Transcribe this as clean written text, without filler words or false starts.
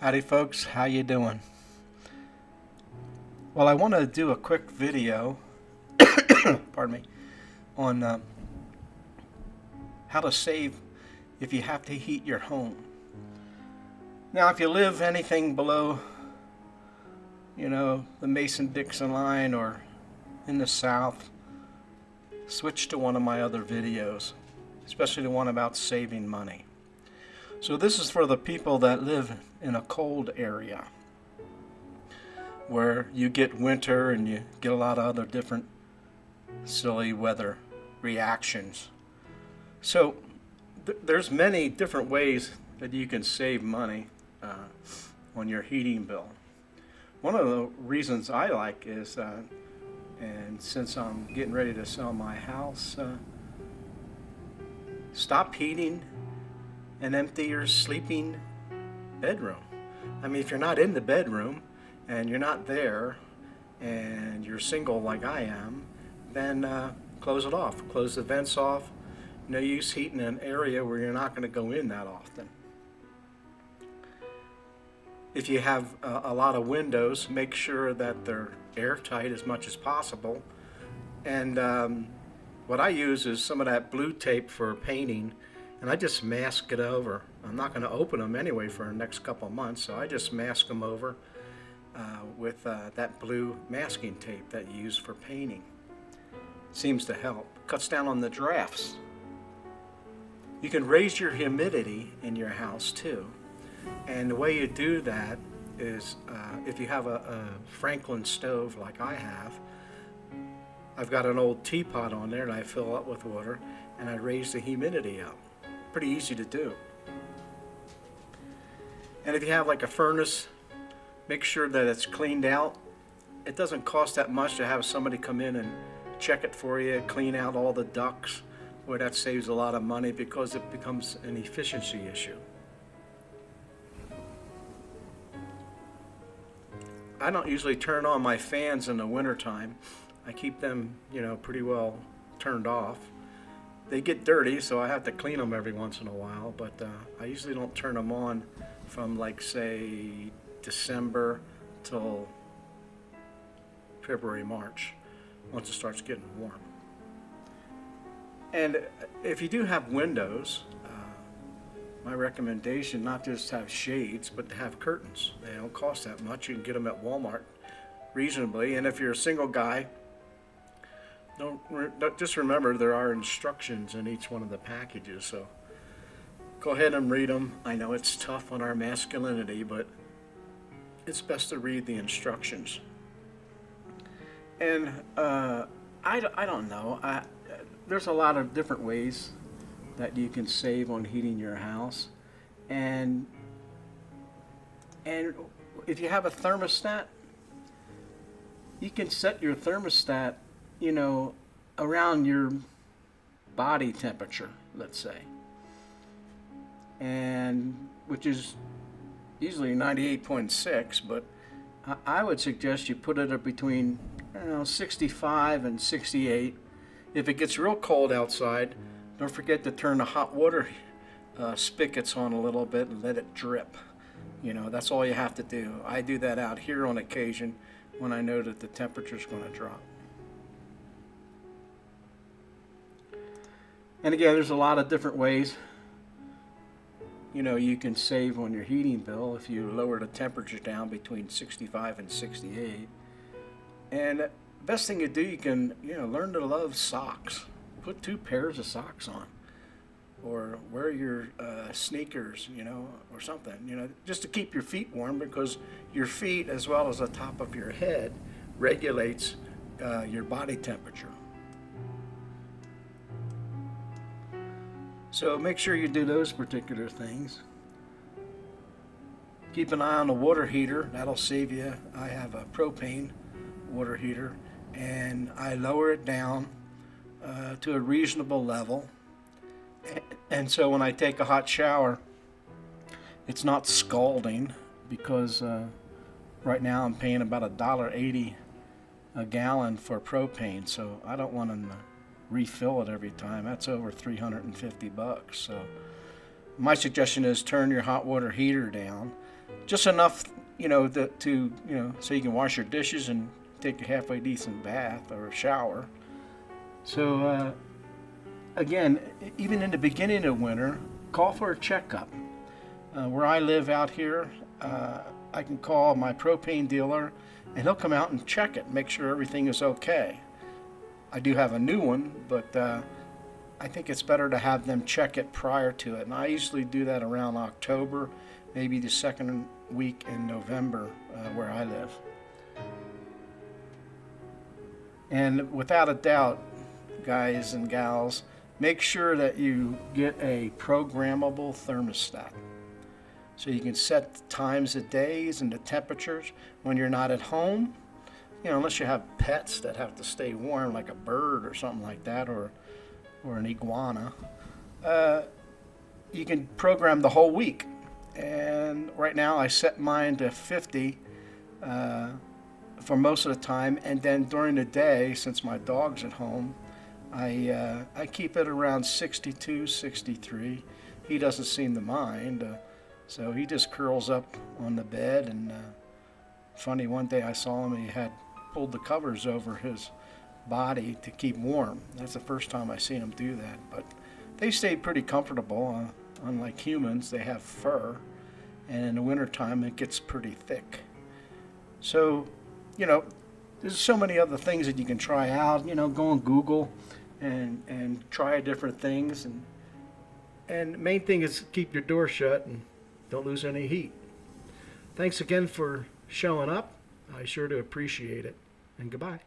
Howdy folks, how you doing? Well, I want to do a quick video, pardon me, on how to save if you have to heat your home. Now, if you live anything below, the Mason-Dixon line or in the South, switch to one of my other videos, especially the one about saving money. So this is for the people that live in a cold area where you get winter and you get a lot of other different silly weather reactions. So there's many different ways that you can save money on your heating bill. One of the reasons I like is, and since I'm getting ready to sell my house, stop heating and empty your sleeping bedroom. I mean, if you're not in the bedroom and you're not there and you're single like I am, then close it off. Close the vents off. No use heating an area where you're not going to go in that often. If you have a lot of windows, make sure that they're airtight as much as possible. And what I use is some of that blue tape for painting, and I just mask it over. I'm not going to open them anyway for the next couple of months, so I just mask them over with that blue masking tape that you use for painting. Seems to help. Cuts down on the drafts. You can raise your humidity in your house too. And the way you do that is if you have a Franklin stove like I have, I've got an old teapot on there and I fill up with water and I raise the humidity up. Pretty easy to do. And if you have like a furnace, make sure that it's cleaned out. It doesn't cost that much to have somebody come in and check it for you, clean out all the ducts, where that saves a lot of money because it becomes an efficiency issue. I don't usually turn on my fans in the wintertime. I keep them, pretty well turned off. They get dirty, so I have to clean them every once in a while, but I usually don't turn them on from say December till February, March, once it starts getting warm. And if you do have windows, my recommendation, not just have shades, but to have curtains. They don't cost that much. You can get them at Walmart reasonably. And if you're a single guy, just remember there are instructions in each one of the packages. So go ahead and read them. I know it's tough on our masculinity, but it's best to read the instructions. And I don't know. There's a lot of different ways that you can save on heating your house, and if you have a thermostat, you can set your thermostat around your body temperature, let's say, and which is usually 98.6, but I would suggest you put it up between 65 and 68. If it gets real cold outside, don't forget to turn the hot water spigots on a little bit and let it drip. That's all you have to do. I do that out here on occasion when I know that the temperature's going to drop. And again, there's a lot of different ways you can save on your heating bill if you lower the temperature down between 65 and 68. And best thing you do, you can learn to love socks. Put 2 pairs of socks on, or wear your sneakers, or something, just to keep your feet warm, because your feet, as well as the top of your head, regulates your body temperature. So make sure you do those particular things. Keep an eye on the water heater. That'll save you. I have a propane water heater, and I lower it down to a reasonable level, and so when I take a hot shower, it's not scalding, because right now I'm paying about $1.80 a gallon for propane, so I don't want to refill it every time. That's over $350. So my suggestion is turn your hot water heater down just enough, so you can wash your dishes and take a halfway decent bath or a shower. So again, even in the beginning of winter, call for a checkup. Where I live out here, I can call my propane dealer and he'll come out and check it, make sure everything is okay. I do have a new one, but I think it's better to have them check it prior to it. And I usually do that around October, maybe the second week in November where I live. And without a doubt, guys and gals, make sure that you get a programmable thermostat. So you can set the times of days and the temperatures when you're not at home. Unless you have pets that have to stay warm, like a bird or something like that, or an iguana. You can program the whole week. And right now I set mine to 50 for most of the time. And then during the day, since my dog's at home, I keep it around 62, 63. He doesn't seem to mind. So he just curls up on the bed, and funny, one day I saw him, he had pulled the covers over his body to keep warm. That's the first time I seen him do that, but they stay pretty comfortable. Unlike humans, they have fur, and in the wintertime it gets pretty thick. So, there's so many other things that you can try out. Go on Google and try different things, and the main thing is keep your door shut and don't lose any heat. Thanks again for showing up. I sure do appreciate it. And goodbye.